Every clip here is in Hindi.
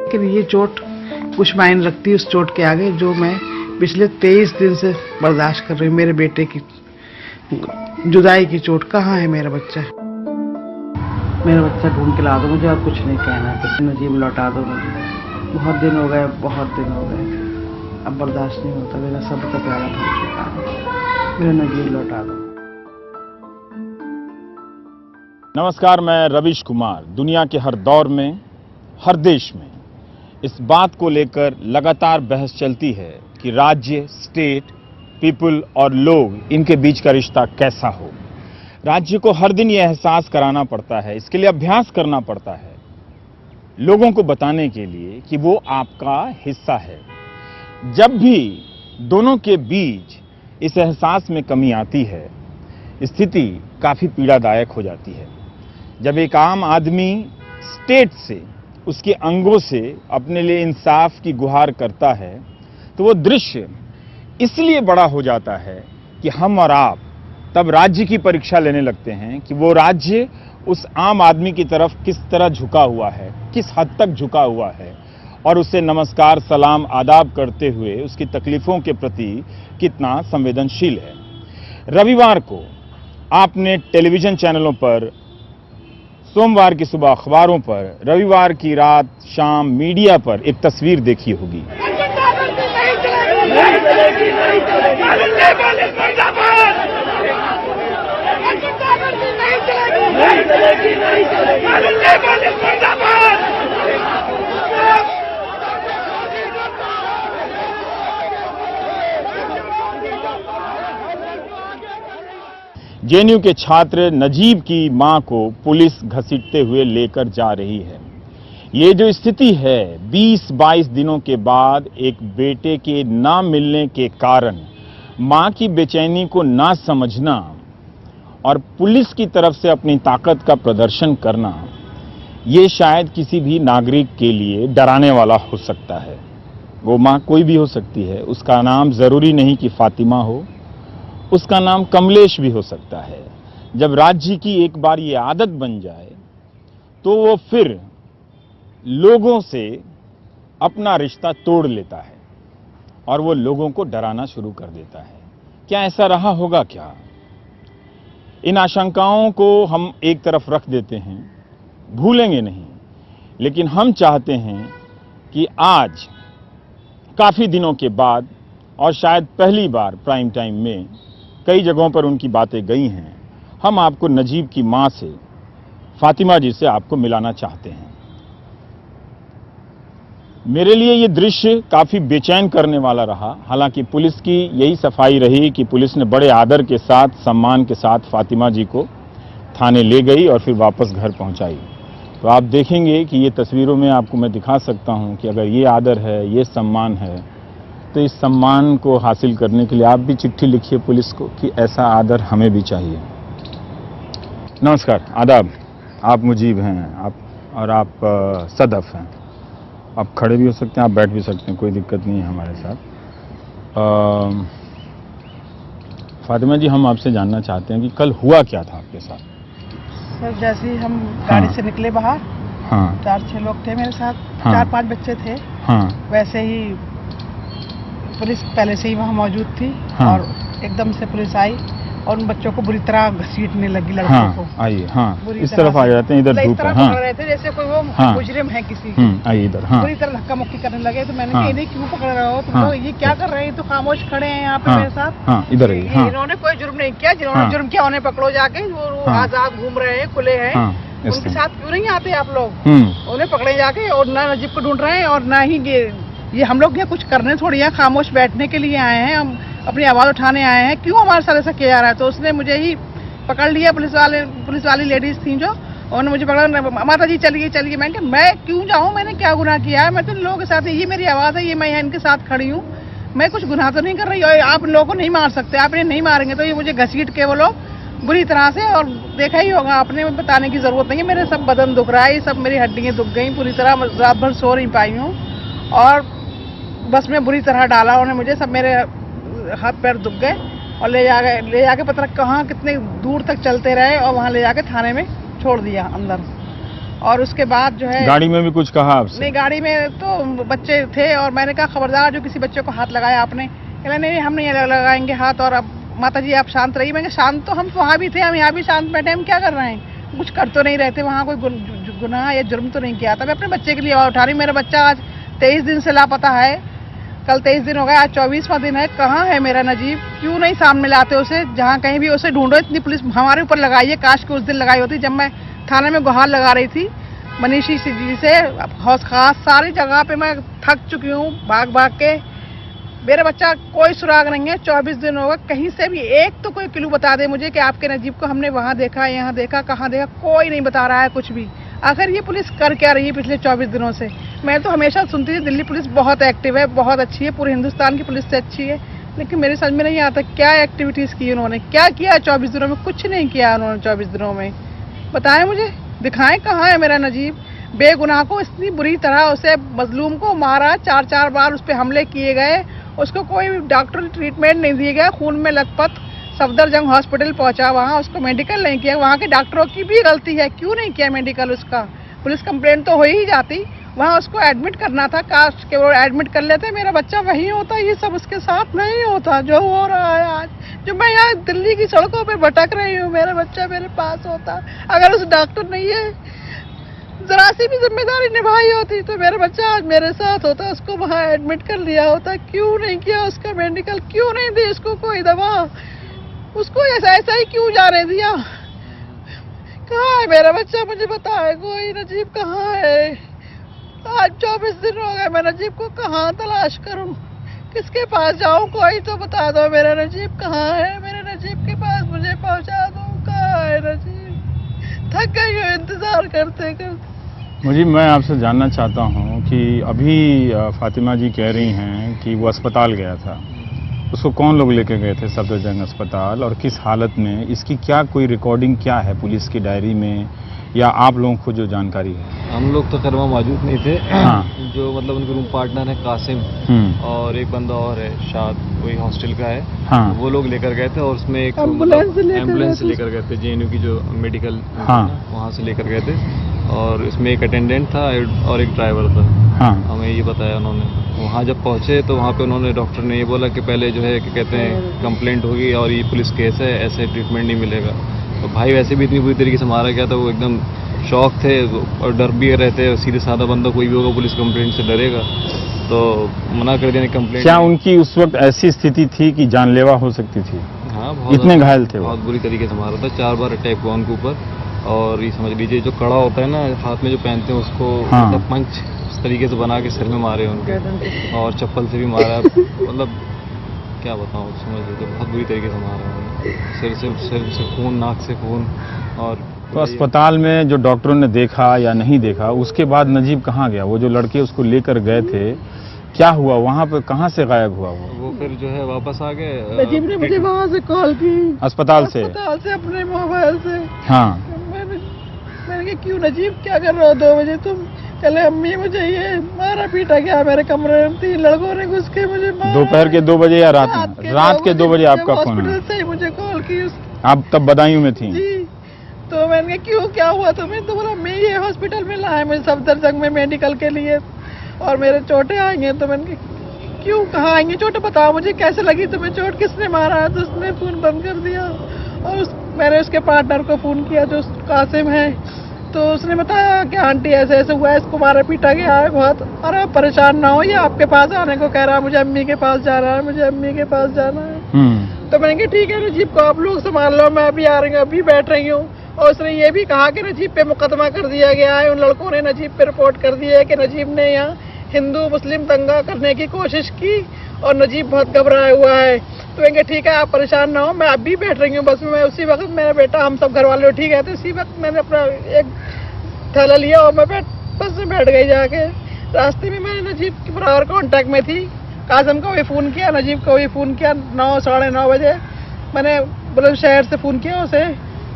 लेकिन ये चोट कुछ मायने रखती है उस चोट के आगे जो मैं पिछले 23 दिन से बर्दाश्त कर रही हूँ। मेरे बेटे की जुदाई की चोट। कहाँ है मेरा बच्चा? मेरा बच्चा ढूंढ के ला दो मुझे, और कुछ नहीं कहना। किसी नजीब लौटा दो मुझे। बहुत दिन हो गए, बहुत दिन हो गए। अब बर्दाश्त नहीं होता, मेरा सब का प्याला भर चुका है। मेरा नजीब लौटा दो। नमस्कार, मैं रवीश कुमार। दुनिया के हर दौर में, हर देश में इस बात को लेकर लगातार बहस चलती है कि राज्य, स्टेट, पीपल और लोग, इनके बीच का रिश्ता कैसा हो। राज्य को हर दिन यह एहसास कराना पड़ता है, इसके लिए अभ्यास करना पड़ता है, लोगों को बताने के लिए कि वो आपका हिस्सा है। जब भी दोनों के बीच इस एहसास में कमी आती है, स्थिति काफी पीड़ादायक हो जाती है। जब एक आम आदमी स्टेट से, उसके अंगों से अपने लिए इंसाफ की गुहार करता है, तो वो दृश्य इसलिए बड़ा हो जाता है कि हम और आप तब राज्य की परीक्षा लेने लगते हैं कि वो राज्य उस आम आदमी की तरफ किस तरह झुका हुआ है, किस हद तक झुका हुआ है, और उसे नमस्कार, सलाम, आदाब करते हुए उसकी तकलीफों के प्रति कितना संवेदनशील है। रविवार को आपने टेलीविजन चैनलों पर, सोमवार की सुबह अखबारों पर, रविवार की रात शाम मीडिया पर एक तस्वीर देखी होगी। जेएनयू के छात्र नजीब की मां को पुलिस घसीटते हुए लेकर जा रही है। ये जो स्थिति है, 20-22 दिनों के बाद एक बेटे के ना मिलने के कारण मां की बेचैनी को ना समझना और पुलिस की तरफ से अपनी ताकत का प्रदर्शन करना, ये शायद किसी भी नागरिक के लिए डराने वाला हो सकता है। वो मां कोई भी हो सकती है। उसका नाम जरूरी नहीं कि फातिमा हो, उसका नाम कमलेश भी हो सकता है। जब राज्य की एक बार ये आदत बन जाए तो वो फिर लोगों से अपना रिश्ता तोड़ लेता है और वो लोगों को डराना शुरू कर देता है। क्या ऐसा रहा होगा क्या? इन आशंकाओं को हम एक तरफ रख देते हैं, भूलेंगे नहीं, लेकिन हम चाहते हैं कि आज काफी दिनों के बाद, और शायद पहली बार प्राइम टाइम में, कई जगहों पर उनकी बातें गई हैं, हम आपको नजीब की मां से, फातिमा जी से आपको मिलाना चाहते हैं। मेरे लिए ये दृश्य काफी बेचैन करने वाला रहा। हालांकि पुलिस की यही सफाई रही कि पुलिस ने बड़े आदर के साथ, सम्मान के साथ फातिमा जी को थाने ले गई और फिर वापस घर पहुंचाई। तो आप देखेंगे कि ये तस्वीरों में आपको मैं दिखा सकता हूं कि अगर ये आदर है, ये सम्मान है, तो इस सम्मान को हासिल करने के लिए आप भी चिट्ठी लिखिए पुलिस को कि ऐसा आदर हमें भी चाहिए। नमस्कार, आदाब। आप मुजीब हैं, आप सदफ हैं। आप खड़े भी हो सकते हैं, आप बैठ भी सकते हैं, कोई दिक्कत नहीं है हमारे साथ। फातिमा जी, हम आपसे जानना चाहते हैं कि कल हुआ क्या था आपके साथ? सर, जैसे ही हम गाड़ी से निकले बाहर, 4-6 लोग थे मेरे साथ, 4-5 बच्चे थे। वैसे ही पुलिस पहले से ही वहाँ मौजूद थी और एकदम से पुलिस आई और उन बच्चों को बुरी तरह घसीटने लगी, लड़कों को। आइए, इस तरफ आ जाते हैं, इधर धूप है। पकड़ रहे थे जैसे कोई वो मुजरिम है किसी की। आइए इधर। बुरी तरह धक्का मुक्की करने लगे। तो मैंने कहा, इन्हें क्यों पकड़ रहे हो तुम लोग? ये क्या कर रहे हैं? तो खामोश खड़े हैं यहाँ पे मेरे साथ। इधर इन्होंने कोई जुर्म नहीं किया। जिन्होंने जुर्म किया उन्हें पकड़ो जाके। वो आजाद घूम रहे हैं, खुले हैं, उनके साथ क्यों नहीं आते आप लोग? उन्हें पकड़े जाके, और ना नजीब को ढूंढ रहे हैं और ना ही ये हम लोग यहाँ कुछ करने थोड़ी है, खामोश बैठने के लिए आए हैं, हम अपनी आवाज उठाने आए हैं। क्यों हमारे साथ ऐसा किया जा रहा है? तो उसने मुझे ही पकड़ लिया। पुलिस वाली लेडीज थी जो, उन्होंने मुझे पकड़ा, माता जी चलिए चलिए। मैंने कहा, मैं क्यों जाऊँ? मैंने क्या गुनाह किया है? मैं तो लोगों के साथ, ये मेरी आवाज़ है, ये मैं इनके साथ खड़ी हूँ, मैं कुछ गुनाह तो नहीं कर रही। और आप लोगों को नहीं मार सकते, आप इन्हें नहीं मारेंगे तो ये मुझे घसीट के वो लोग बुरी तरह से, और देखा ही होगा आपने, बताने की जरूरत नहीं है, मेरे सब बदन दुख रहा है, सब मेरी हड्डियाँ दुख गई पूरी तरह, रात भर सो नहीं पाई हूँ। और बस में बुरी तरह डाला उन्होंने मुझे, सब मेरे हाथ पैर दुख गए और ले जाके पता कहाँ कितने दूर तक चलते रहे और वहाँ ले जाके थाने में छोड़ दिया अंदर। और उसके बाद जो है गाड़ी में भी कुछ कहा आपसे? नहीं, गाड़ी में तो बच्चे थे और मैंने कहा खबरदार जो किसी बच्चे को हाथ लगाया आपने। कहला नहीं हम नहीं लगाएंगे हाथ, और अब माता जी आप शांत रहिए। मैंने शांत तो हम वहाँ भी थे, हम यहाँ भी शांत बैठे, हम क्या कर रहे हैं, कुछ कर तो नहीं रहते, वहाँ कोई गुनाह या जुर्म तो नहीं किया था। मैं अपने बच्चे के लिए उठा रही हूँ। मेरा बच्चा आज 23 दिन से लापता है, कल 23 दिन हो गया, आज 24वां दिन है। कहाँ है मेरा नजीब? क्यों नहीं सामने लाते उसे? जहाँ कहीं भी उसे ढूंढो। इतनी पुलिस हमारे ऊपर लगाई है, काश के उस दिन लगाई होती जब मैं थाने में गुहार लगा रही थी मनीषी जी से। हौस खास सारी जगह पे मैं थक चुकी हूँ भाग भाग के। मेरा बच्चा कोई सुराग नहीं है, 24 दिन हो गए, कहीं से भी एक तो कोई क्लू बता दे मुझे कि आपके नजीब को हमने वहाँ देखा, यहाँ देखा, कहाँ देखा। कोई नहीं बता रहा है कुछ भी। आखिर ये पुलिस कर क्या रही है पिछले 24 दिनों से? मैं तो हमेशा सुनती थी दिल्ली पुलिस बहुत एक्टिव है, बहुत अच्छी है, पूरे हिंदुस्तान की पुलिस से अच्छी है, लेकिन मेरे समझ में नहीं आता क्या एक्टिविटीज़ की उन्होंने, क्या किया 24 दिनों में? कुछ नहीं किया उन्होंने 24 दिनों में। बताएं मुझे, दिखाएं कहाँ है मेरा नजीब? बेगुनाह को इतनी बुरी तरह उसे मजलूम को मारा, 4-4 बार उस पर हमले किए गए, उसको कोई डॉक्टर ट्रीटमेंट नहीं दिया गया, खून में लथपथ सफदरजंग हॉस्पिटल पहुंचा, वहाँ उसको मेडिकल नहीं किया। वहाँ के डॉक्टरों की भी गलती है, क्यों नहीं किया मेडिकल उसका? पुलिस कंप्लेंट तो हो ही जाती, वहाँ उसको एडमिट करना था, काश के वो एडमिट कर लेते, मेरा बच्चा वहीं होता। ये सब उसके साथ नहीं होता जो हो रहा है आज। जो मैं यहाँ दिल्ली की सड़कों पे भटक रही हूँ, मेरा बच्चा मेरे पास होता। अगर उस डॉक्टर नहीं है जरा सी भी जिम्मेदारी निभाई होती तो मेरा बच्चा आज मेरे साथ होता, उसको वहाँ एडमिट कर लिया होता। क्यों नहीं किया उसका मेडिकल? क्यों नहीं दी उसको कोई दवा? उसको ऐसा ही क्यों जाने दिया? कहाँ है मेरा बच्चा? मुझे बताए कोई, नजीब कहाँ है? आज 24 दिन हो गए, मैं नजीब को कहाँ तलाश करूं? किसके पास जाऊं? कोई तो बता दो मेरा नजीब कहाँ है? मेरे नजीब के पास मुझे पहुंचा दो। कहाँ है नजीब? थक गई हूँ इंतजार करते करते। मुझे, मैं आपसे जानना चाहता हूँ कि अभी फातिमा जी कह रही हैं कि वो अस्पताल गया था, उसको कौन लोग लेके गए थे सफदरजंग अस्पताल और किस हालत में? इसकी क्या कोई रिकॉर्डिंग क्या है पुलिस की डायरी में, या आप लोगों को जो जानकारी है? हम लोग तो खैर वहाँ मौजूद नहीं थे। हाँ। जो मतलब उनके रूम पार्टनर है कासिम और एक बंदा और है शाद, वही हॉस्टल का है। हाँ। वो लोग लेकर गए थे और उसमें एक एम्बुलेंस लेकर गए थे JNU की जो मेडिकल, हाँ, वहाँ से लेकर गए थे। और इसमें एक अटेंडेंट था और एक ड्राइवर था। हाँ। हमें ये बताया उन्होंने। वहाँ जब पहुँचे तो वहाँ पे उन्होंने, डॉक्टर ने ये बोला कि पहले जो है कि कहते हैं कंप्लेंट होगी और ये पुलिस केस है, ऐसे ट्रीटमेंट नहीं मिलेगा। तो भाई वैसे भी इतनी बुरी तरीके से मारा गया था, वो एकदम शौक थे और डर भी रहते। सीधे साधा बंदा कोई भी होगा पुलिस कंप्लेंट से डरेगा, तो मना कर देने कंप्लेंट। क्या उनकी उस वक्त ऐसी स्थिति थी कि जानलेवा हो सकती थी? हाँ, बहुत इतने घायल थे? बहुत बुरी तरीके से मारा था, 4 बार अटैक हुआ उनके ऊपर। और ये समझ लीजिए जो कड़ा होता है ना हाथ में जो पहनते हैं उसको, हाँ, मतलब पंच इस तरीके से बना के सिर में मारे उनके, और चप्पल से भी मारा। मतलब क्या बताऊँ, समझ लीजिए बहुत बुरी तरीके से मारा उन्होंने। सिर से खून, नाक से खून। और तो अस्पताल में जो डॉक्टरों ने देखा या नहीं देखा, उसके बाद नजीब कहाँ गया? वो जो लड़के उसको लेकर गए थे, क्या हुआ वहाँ पे? कहाँ से गायब हुआ वो फिर जो है वापस आ गए। नजीब ने मुझे वहाँ से कॉल की, अस्पताल से अपने मोबाइल से। हाँ। मैंने कहा क्यों नजीब क्या कर रहे हो 2 बजे तुम? चले अम्मी मुझे ये मारा पीटा गया, मेरे कमरे में 3 लड़कों ने घुस के मुझे मारा। दोपहर के 2 बजे या रात में? रात के 2 बजे आपका फोन है? से मुझे कॉल की। आप तब बदायूं में थी? जी। तो मैंने कहा क्यों, क्या हुआ तुम्हें? तो बोला मैं ये हॉस्पिटल में लाया मुझे सफदरजंग में मेडिकल के लिए, और मेरे चोटें आएंगे। तो मैंने कहा क्यों, कहाँ आएंगे चोटें? बताओ मुझे कैसे लगी तुम्हें चोट, किसने मारा? तो उसने फ़ोन बंद कर दिया। और मैंने उसके पार्टनर को फ़ोन किया जो कासिम है, तो उसने बताया कि आंटी ऐसे ऐसे हुआ है, इसको मारा पीटा गया है बहुत, और आप परेशान ना हो, ये आपके पास आने को कह रहा है, मुझे अम्मी के पास जाना है, मुझे अम्मी के पास जाना है। तो मैंने कहा ठीक है नजीब को आप लोग संभाल लो, मैं अभी आ रही हूँ, अभी बैठ रही हूँ। और उसने ये भी कहा कि नजीब पे मुकदमा कर दिया गया है, उन लड़कों ने नजीब पे रिपोर्ट कर दी है कि नजीब ने यहाँ हिंदू मुस्लिम दंगा करने की कोशिश की और नजीब बहुत घबराया हुआ है। तो कहेंगे ठीक है आप परेशान ना हो, मैं अभी बैठ रही हूँ बस में। उसी वक्त मेरा बेटा, हम सब घर वाले ठीक है, तो इसी वक्त मैंने अपना एक थैला लिया और मैं बस में बैठ गई जाके। रास्ते में मैंने नजीब के बराबर कॉन्टैक्ट में थी, कासिम को भी फ़ोन किया, नजीब को भी फ़ोन किया। 9 साढ़े 9 बजे मैंने बुलंदशहर से फ़ोन किया उसे,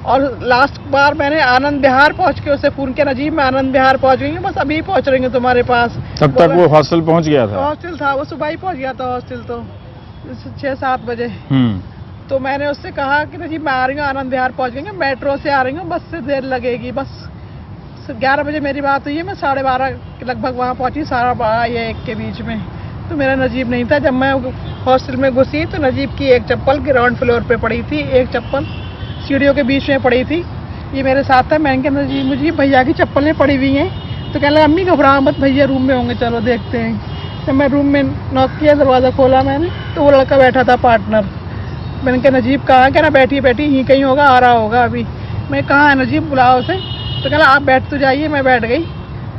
और लास्ट बार मैंने आनंद विहार पहुंच के उसे फ़ोन किया, नजीब मैं आनंद विहार पहुंच गई हूँ, बस अभी पहुंच रही हूँ तुम्हारे पास। तब तक वो हॉस्टल पहुंच गया था? हॉस्टल था वो, सुबह ही पहुंच गया था हॉस्टल, तो 6-7 बजे। तो मैंने उससे कहा कि नजीब मैं आ रही हूँ, आनंद विहार पहुंच गई, मेट्रो से आ रही हूँ, बस से देर लगेगी, बस 11 बजे मेरी बात हुई है, मैं 12:30 के लगभग वहाँ पहुँची, 12:30 या 1 के बीच में। तो मेरा नजीब नहीं था। जब मैं हॉस्टल में घुसी तो नजीब की एक चप्पल ग्राउंड फ्लोर पे पड़ी थी, एक चप्पल सीढ़ियों के बीच में पड़ी थी। ये मेरे साथ था। मैंने कहा नजीब मुझे भैया की चप्पलें पड़ी हुई हैं। तो कहने लगा अम्मी घबरा मत, भैया रूम में होंगे, चलो देखते हैं। जब मैं रूम में नॉक किया, दरवाज़ा खोला मैंने, तो वो लड़का बैठा था पार्टनर। मैंने कहा नजीब कहाँ है? कह रहा बैठी यहीं कहीं होगा, आ रहा होगा अभी। मैं कहाँ है नजीब, बुलाओ उसे। तो कहला आप बैठ तो जाइए। मैं बैठ गई,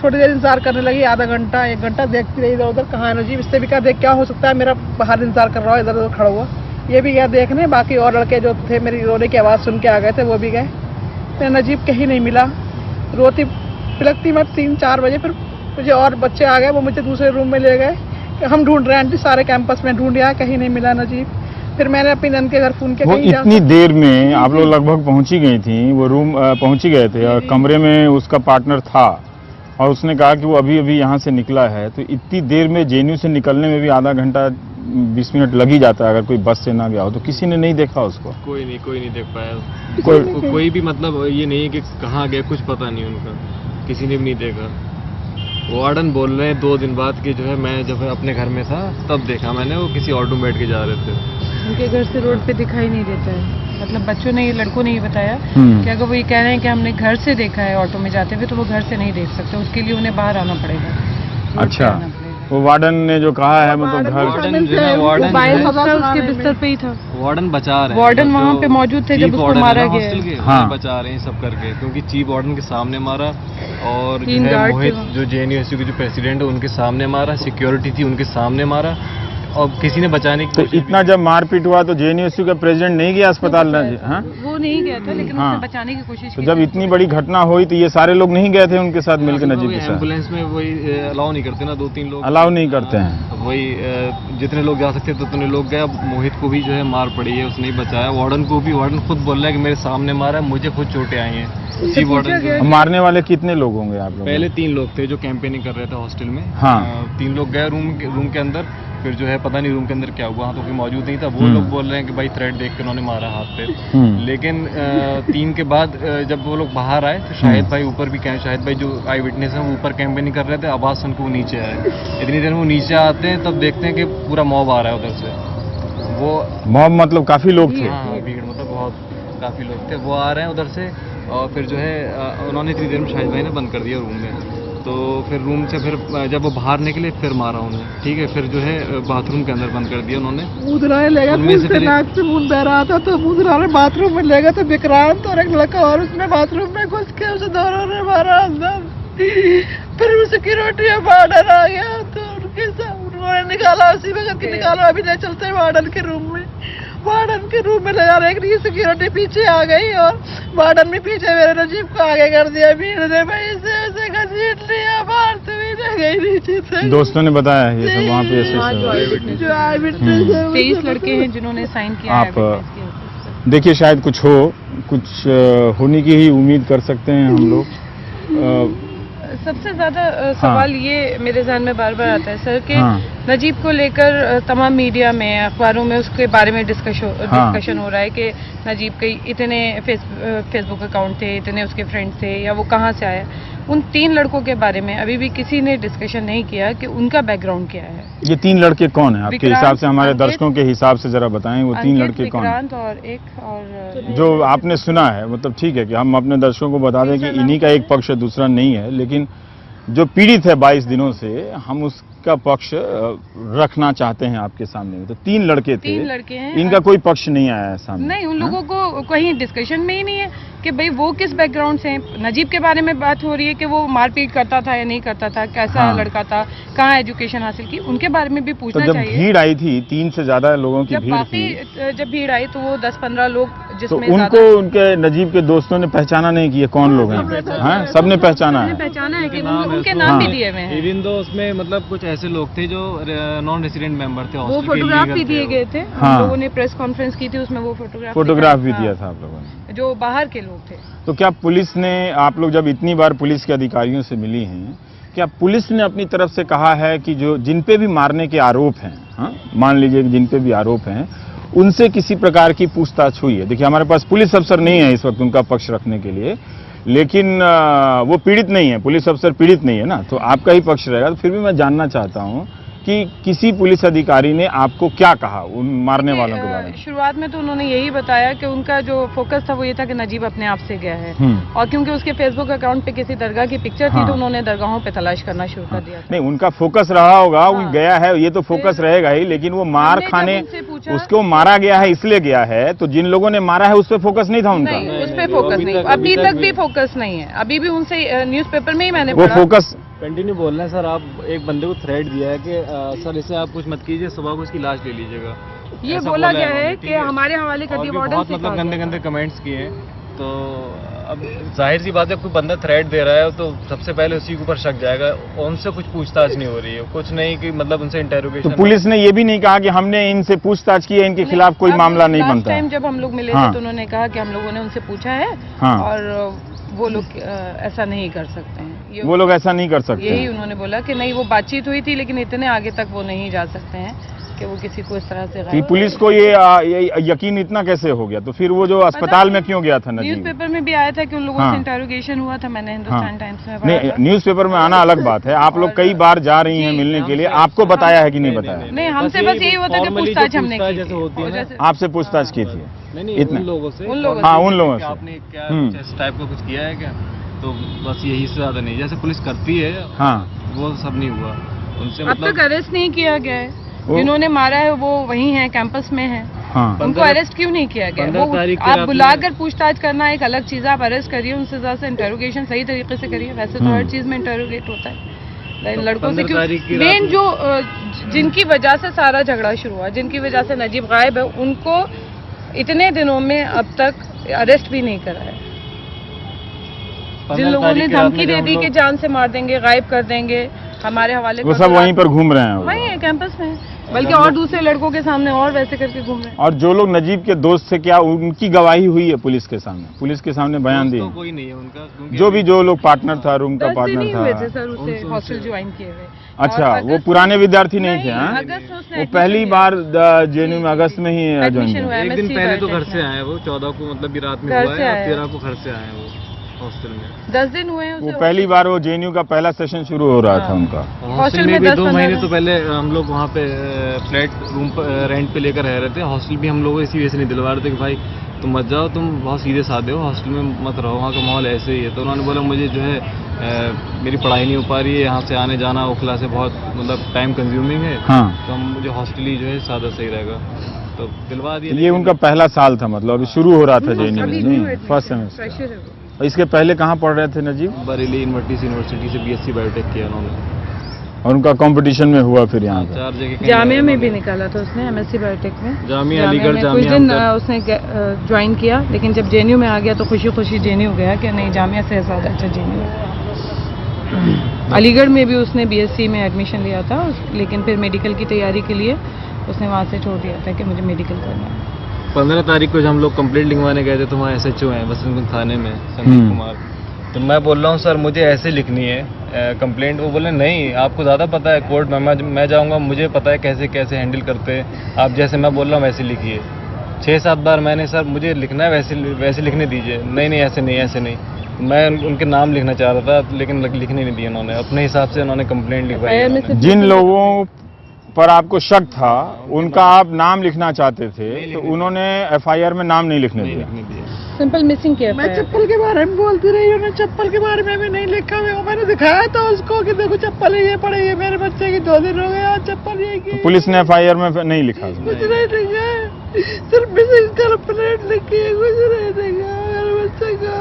थोड़ी देर इंतजार करने लगी, आधा घंटा 1 घंटा देखती रही इधर उधर, कहाँ है नजीब। इससे भी कहा देख क्या हो सकता है, मेरा बाहर इंतजार कर रहा हो, इधर उधर खड़ा हुआ। ये भी गया देखने, बाकी और लड़के जो थे मेरी रोने की आवाज़ सुन के आ गए थे, वो भी गए। तो नजीब कहीं नहीं मिला। रोती पिलकती मैं 3-4 बजे, फिर मुझे और बच्चे आ गए, वो मुझे दूसरे रूम में ले गए कि हम ढूंढ रहे हैं आंटी, सारे कैंपस में ढूंढ रहा, कहीं नहीं मिला नजीब। फिर मैंने अपनी नन के घर फोन किया। वो इतनी देर में आप लोग लगभग पहुंची गई थी, वो रूम पहुंची गए थे और कमरे में उसका पार्टनर था और उसने कहा कि वो अभी अभी यहाँ से निकला है। तो इतनी देर में जेएनयू से निकलने में भी आधा घंटा 20 मिनट लग ही जाता है अगर कोई बस से ना गया हो। तो किसी ने नहीं देखा उसको? कोई नहीं देख पाया। कोई भी मतलब ये नहीं है कि कहाँ गए, कुछ पता नहीं उनका, किसी ने भी नहीं देखा। वार्डन बोल रहे हैं 2 दिन बाद कि जो है मैं जब अपने घर में था तब देखा मैंने, वो किसी ऑटो में बैठ के जा रहे थे। उनके घर से रोड पे दिखाई नहीं देता है। मतलब बच्चों ने, ये लड़कों ने ये बताया कि अगर वो ये कह रहे हैं कि हमने घर से देखा है ऑटो में जाते हुए, तो वो घर से नहीं देख सकते, उसके लिए उन्हें बाहर आना पड़ेगा। अच्छा, वो वार्डन ने जो कहा है मतलब घर मोबाइल उसके बिस्तर पे ही था। वार्डन बचा रहे हैं, वार्डन वहाँ पे मौजूद थे जब उसको मारा गया। हाँ, बचा रहे हैं सब करके, क्योंकि चीफ वार्डन के सामने मारा और जो है मोहित जो जेएनयू के जो प्रेसिडेंट है उनके सामने मारा, सिक्योरिटी थी उनके सामने मारा और किसी ने बचाने की। तो इतना जब मारपीट हुआ तो जेएनयू का प्रेसिडेंट नहीं गया अस्पताल? हाँ, वो नहीं गया था, लेकिन उसने बचाने की कोशिश की। तो जब इतनी बड़ी घटना हुई तो ये सारे लोग नहीं गए थे उनके साथ मिलकर नजीब के साथ? एम्बुलेंस में वही अलाउ नहीं करते ना, 2-3 लोग अलाउ नहीं करते हैं। वही जितने लोग जा सकते थे उतने लोग गए। मोहित को भी जो है मार पड़ी है, उसने ही बचाया। वार्डन को भी, वार्डन खुद बोल रहा है कि मेरे सामने मारा है, मुझे खुद चोटें आई हैं। Chief warden. मारने वाले कितने लोग होंगे आप लोग? पहले 3 लोग थे जो कैंपेनिंग कर रहे थे हॉस्टल में। हाँ, 3 लोग गए रूम के अंदर। फिर जो है पता नहीं रूम के अंदर क्या हुआ, तो कोई मौजूद नहीं था। वो लोग बोल रहे हैं कि भाई थ्रेड देख के उन्होंने मारा हाथ पे। लेकिन 3 के बाद जब वो लोग बाहर आए तो शाहिद भाई ऊपर भी, शाहिद भाई जो आई विटनेस है वो ऊपर कैंपेनिंग कर रहे थे, आवाज़ सुन के वो नीचे आए। इतनी देर में वो नीचे आते हैं तब देखते हैं कि पूरा मॉब आ रहा है उधर से। वो मॉब मतलब काफ़ी लोग थे? हाँ, भीड़ मतलब बहुत काफ़ी लोग थे। वो आ रहे हैं उधर से और फिर जो है उन्होंने इतनी देर में शाहिद भाई ने बंद कर दिया रूम में। तो फिर रूम से फिर जब वो बाहर निकले फिर मारा उन्हें, ठीक है। फिर जो है बाथरूम के अंदर बंद कर दिया उन्होंने। मुद्राए लेगा, नाक से खून बह रहा था, तो मुद्राए बाथरूम में लेगा तो विक्रांत और एक लड़का और उसमें बाथरूम में घुस के उसे दोनों ने मारा अंदर। फिर वो सिक्योरिटी वार्डन आ गया तो उन्होंने निकाला, उसी वक्त निकाला। अभी ले चलते हैं वार्डन के रूम में। वार्डन के रूम में ले जा रहे हैं, सिक्योरिटी पीछे आ गई और वार्डन भी पीछे मेरे नजीब को आगे कर दिया। भीड़ ने भाई ऐसे घसीट लिया, बाहर से भी ले गई नीचे से। दोस्तों ने बताया ये सब वहाँ पे ऐसे जो आई विटनेस है 23 लड़के हैं जिन्होंने साइन किया। आप देखिए शायद कुछ हो, कुछ होने की ही उम्मीद कर सकते हैं हम लोग। सबसे ज्यादा सवाल ये मेरे ज़हन में बार बार आता है सर कि नजीब को लेकर तमाम मीडिया में, अखबारों में उसके बारे में डिस्कशन हो रहा है कि नजीब के इतने फेसबुक अकाउंट थे, इतने उसके फ्रेंड्स थे, या वो कहाँ से आया। उन 3 लड़कों के बारे में अभी भी किसी ने डिस्कशन नहीं किया कि उनका बैकग्राउंड क्या है। ये 3 लड़के कौन है आपके हिसाब से? हमारे दर्शकों के हिसाब से जरा बताएं, वो 3 लड़के कौन हैं? और एक और जो आपने सुना है, मतलब ठीक है कि हम अपने दर्शकों को बता दें कि इन्हीं का एक पक्ष है, दूसरा नहीं है, लेकिन जो पीड़ित है 22 दिनों से, हम उसका पक्ष रखना चाहते हैं आपके सामने में। तो 3 लड़के थे, 3 लड़के हैं, इनका कोई पक्ष नहीं आया है सामने? नहीं, उन लोगों को कहीं डिस्कशन में ही नहीं है कि भाई वो किस बैकग्राउंड से हैं। नजीब के बारे में बात हो रही है कि वो मारपीट करता था या नहीं करता था, कैसा लड़का था, कहाँ एजुकेशन हासिल की, उनके बारे में भी पूछना चाहिए। जब भीड़ आई थी, 3 से ज्यादा लोगों की भीड़ थी, जब भीड़ आई तो वो 10-15 लोग, जिसमें तो उनको उनके नजीब के दोस्तों ने पहचाना नहीं कि ये कौन लोग हैं? सबने पहचाना है कि उनके नाम भी दिए हुए हैं। इवन दो उसमें मतलब कुछ ऐसे लोग थे जो नॉन रेसिडेंट मेंबर थे, वो फोटोग्राफ भी दिए गए थे। हम लोगों ने प्रेस कॉन्फ्रेंस की थी, उसमें वो फोटोग्राफ भी दिया था आप लोगों ने, जो बाहर के लोग थे। तो क्या पुलिस ने, आप लोग जब इतनी बार पुलिस के अधिकारियों से मिली हैं, क्या पुलिस ने अपनी तरफ से कहा है कि जो जिन पे भी मारने के आरोप हैं, मान लीजिए जिन पे भी आरोप हैं, उनसे किसी प्रकार की पूछताछ हुई है? देखिए हमारे पास पुलिस अफसर नहीं है इस वक्त उनका पक्ष रखने के लिए, लेकिन वो पीड़ित नहीं है, पुलिस अफसर पीड़ित नहीं है ना, तो आपका ही पक्ष रहेगा। तो फिर भी मैं जानना चाहता हूँ कि किसी पुलिस अधिकारी ने आपको क्या कहा उन मारने वालों के बारे में? शुरुआत में तो उन्होंने यही बताया कि उनका जो फोकस था वो ये था कि नजीब अपने आप से गया है, और क्योंकि उसके फेसबुक अकाउंट पे किसी दरगाह की पिक्चर थी तो उन्होंने दरगाहों पे तलाश करना शुरू कर दिया था। नहीं, उनका फोकस रहा होगा, वो गया है, ये तो फोकस रहेगा ही, लेकिन वो मार खाने, उसको मारा गया है इसलिए गया है, तो जिन लोगों ने मारा है उस पर फोकस नहीं था उनका? नहीं, उस पर फोकस नहीं, अभी तक भी फोकस नहीं है। अभी भी उनसे न्यूज़पेपर में ही मैंने वो फोकस कंटिन्यू बोल रहे हैं सर। आप एक बंदे को थ्रेट दिया है कि सर इसे आप कुछ मत कीजिए, सुबह को इसकी लाश ले लीजिएगा, ये बोला गया है कि हमारे हवाले कर दिए। बहुत मतलब गंदे गंदे कमेंट्स किए। तो अब जाहिर सी बात है, कोई बंदा थ्रेट दे रहा है तो सबसे पहले उसी के ऊपर शक जाएगा। उनसे कुछ पूछताछ नहीं हो रही है, कुछ नहीं कि मतलब उनसे इंटेरोगेशन। तो पुलिस ने ये भी नहीं कहा कि हमने इनसे पूछताछ की है, इनके खिलाफ कोई मामला नहीं बनता? टाइम जब हम लोग मिले थे तो उन्होंने कहा कि हम लोगों ने उनसे पूछा है और वो लोग ऐसा नहीं कर सकते हैं। वो लोग ऐसा नहीं कर सकते, यही उन्होंने बोला कि नहीं, वो बातचीत हुई थी लेकिन इतने आगे तक वो नहीं जा सकते हैं कि वो किसी को इस तरह से। तो पुलिस को ये यकीन इतना कैसे हो गया? तो फिर वो जो अस्पताल में क्यों गया था नजीब? न्यूज़पेपर में भी आया था कि उन लोगों से इंटरोगेशन हुआ था, मैंने हिंदुस्तान टाइम्स में पढ़ा। नहीं, न्यूज़पेपर में आना अलग बात है, आप लोग कई बार जा रही हैं मिलने के लिए, आपको बताया है कि नहीं बताया? नहीं, हमसे बस यही होता है कि पूछताछ हमने की। आपसे पूछताछ की थी? नहीं, इतने उन लोगों से। हाँ, उन लोगों से। आपने क्या इस टाइप का कुछ किया है क्या? तो बस यही से ज्यादा नहीं, जैसे पुलिस करती है वो सब नहीं हुआ उनसे। अब तक अरेस्ट नहीं किया गया है, जिन्होंने मारा है वो वही है, कैंपस में है। उनको अरेस्ट क्यों नहीं किया गया? वो आप बुलाकर पूछताछ करना एक अलग चीज, आप अरेस्ट करिए, उनसे ज्यादा इंटरोगेशन सही तरीके से करिए। वैसे तो हर चीज में इंटरोगेट होता है लड़कों से। क्यों मेन जो जिनकी वजह से सारा झगड़ा शुरू हुआ, जिनकी वजह से नजीब गायब है, उनको इतने दिनों में अब तक अरेस्ट भी नहीं करा है। जिन लोगों ने धमकी दे दी कि जान से मार देंगे, गायब कर देंगे, हमारे हवाले, वो सब वहीं पर घूम रहे हैं, वहीं है कैंपस में, बल्कि और दूसरे लड़कों के सामने और वैसे करके घूम रहे हैं। और जो लोग नजीब के दोस्त थे, क्या उनकी गवाही हुई है पुलिस के सामने? पुलिस के सामने बयान दिए? कोई नहीं है उनका, जो लोग पार्टनर था, रूम का पार्टनर था। सर उसे हॉस्टल ज्वाइन किए हुए। अच्छा, वो पुराने विद्यार्थी नहीं थे? वो पहली बार जेएनयू में अगस्त में ही ज्वाइन किया। एक दिन पहले तो घर से आए वो, 14 को मतलब रात में हुआ है, 13 को घर से आए वो हॉस्टल में। 10 दिन हुए हैं वो पहली बार वो जेएनयू का पहला सेशन शुरू हो रहा था उनका। हॉस्टल में भी 2 महीने तो पहले हम लोग वहाँ पे फ्लैट रूम रेंट पे लेकर रह रहे थे। हॉस्टल भी हम लोग इसी वजह से नहीं दिलवा रहे थे कि भाई तुम मत जाओ, तुम बहुत सीधे साधे हो, हॉस्टल में मत रहो, वहाँ का माहौल ऐसे ही है। तो उन्होंने बोला मुझे जो है मेरी पढ़ाई नहीं हो पा रही है, यहाँ से आने जाना ओखला से बहुत मतलब टाइम कंज्यूमिंग है, तो मुझे हॉस्टल ही जो है सादा सही रहेगा, तो दिलवा दिया। ये उनका पहला साल था, मतलब अभी शुरू हो रहा था जेएनयू में, फर्स्ट सेमेस्टर। इसके पहले कहाँ पढ़ रहे थे नजीब? बरेली यूनिवर्सिटी से बीएससी बायोटेक किया उन्होंने, और उनका कंपटीशन में हुआ फिर यहाँ पे। 4 जगह जामिया में भी निकाला था उसने, एमएससी बायोटेक में। जामिया अलीगढ़ कुछ दिन उसने ज्वाइन किया, लेकिन जब जेएनयू में आ गया तो खुशी खुशी जेएनयू गया कि नहीं, जामिया से ज़्यादा अच्छा जेएनयू है। अलीगढ़ में भी उसने बीएससी में एडमिशन लिया था, लेकिन फिर मेडिकल की तैयारी के लिए उसने वहाँ से छोड़ दिया था कि मुझे मेडिकल करना है। 15 तारीख को जब हम लोग कंप्लेंट लिखवाने गए थे तो वहाँ SHO हैं बसंतगंज थाने में, संदीप कुमार। तो मैं बोल रहा हूँ सर मुझे ऐसे लिखनी है कंप्लेंट। वो बोले नहीं, आपको ज़्यादा पता है कोर्ट में, मैं जाऊँगा, मुझे पता है कैसे कैसे हैंडल करते हैं आप, जैसे मैं बोल रहा हूँ वैसे लिखिए। 6-7 बार मैंने सर मुझे लिखना है वैसे लिखने दीजिए। नहीं ऐसे नहीं। मैं उनके नाम लिखना चाह रहा था लेकिन लिखने नहीं दिया उन्होंने, अपने हिसाब से उन्होंने कंप्लेंट लिखवाई। जिन लोगों पर आपको शक था उनका आप नाम लिखना चाहते थे, तो उन्होंने एफआईआर में नाम नहीं लिखने दिया। सिंपल मिसिंग किया। मैं चप्पल के बारे में बोलती रही, उन्होंने चप्पल के बारे में भी नहीं लिखा। मैंने दिखाया था उसको कि देखो चप्पल ये पड़े, ये मेरे बच्चे की 2 दिन हो गए और चप्पल ये की। तो पुलिस ने एफआईआर में नहीं लिखा? कुछ नहीं लिखा, सिर्फ मिसिंग कंप्लेंट लिखी है, कुछ नहीं लिखा मेरे बच्चे का।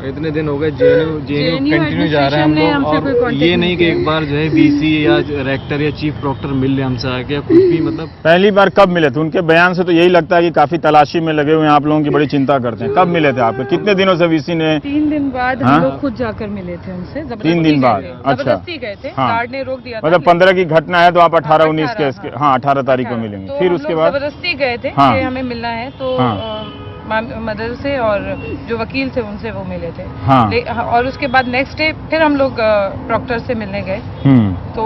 इतने दिन हो गए जेएनयू कंटिन्यू जा रहे हैं हम लोग, और ये नहीं कि एक बार जो है वीसी या रेक्टर या चीफ प्रॉक्टर मिल रहे हमसे आके, कुछ भी मतलब। पहली बार कब मिले थे? उनके बयान से तो यही लगता है कि काफी तलाशी में लगे हुए हैं, आप लोगों की बड़ी चिंता करते हैं। कब मिले थे आपको? कितने दिनों से वीसी ने? 3 दिन बाद हम लोग खुद जाकर मिले थे उनसे। 3 दिन बाद? अच्छा, जबरदस्ती गए थे, गार्ड ने रोक दिया था। मतलब 15 की घटना है तो आप 18-19 के 18 तारीख को मिलेंगे। फिर उसके बाद जबरदस्ती गए थे कि हमें मिलना है, तो मदर से और जो वकील थे उनसे वो मिले थे। और उसके बाद नेक्स्ट डे फिर हम लोग प्रॉक्टर से मिलने गए, तो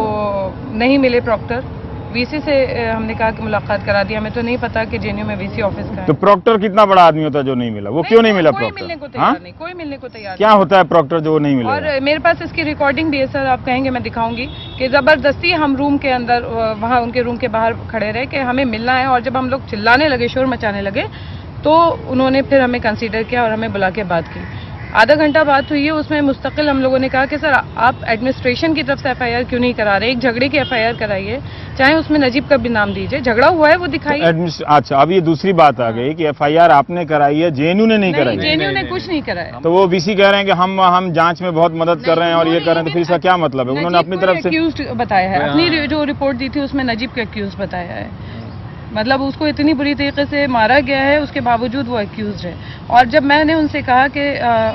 नहीं मिले प्रॉक्टर। वीसी से हमने कहा कि मुलाकात करा दी, हमें तो नहीं पता कि जेएनयू में वीसी ऑफिस का है। तो प्रॉक्टर कितना बड़ा आदमी होता है जो नहीं मिला? वो क्यों नहीं मिला प्रॉक्टर? कोई मिलने को तैयार नहीं, कोई मिलने को तैयार क्या होता है प्रॉक्टर जो नहीं मिला? और मेरे पास इसकी रिकॉर्डिंग भी है सर, आप कहेंगे मैं दिखाऊंगी कि जबरदस्ती हम रूम के अंदर, वहाँ उनके रूम के बाहर खड़े रहे कि हमें मिलना है, और जब हम लोग चिल्लाने लगे, शोर मचाने लगे, तो उन्होंने फिर हमें कंसीडर किया और हमें बुला के बात की। आधा घंटा बात हुई है, उसमें मुस्तकिल हम लोगों ने कहा कि सर आप एडमिनिस्ट्रेशन की तरफ से एफआईआर क्यों नहीं करा रहे, एक झगड़े की एफआईआर कराइए, चाहे उसमें नजीब का भी नाम दीजिए, झगड़ा हुआ है वो दिखाइए। तो अच्छा, अब ये दूसरी बात आ गई कि एफआईआर आपने कराई है, जेएनयू ने नहीं कराई। जेएनयू ने कुछ नहीं कराया। तो वो वीसी कह रहे हैं कि हम जांच में बहुत मदद कर रहे हैं और ये कर रहे हैं, तो फिर इसका क्या मतलब है? उन्होंने अपनी तरफ से एक्यूज्ड बताया है, अपनी जो रिपोर्ट दी थी उसमें नजीब को एक्यूज बताया है, मतलब उसको इतनी बुरी तरीके से मारा गया है, उसके बावजूद वो एक्यूज है। और जब मैंने उनसे कहा कि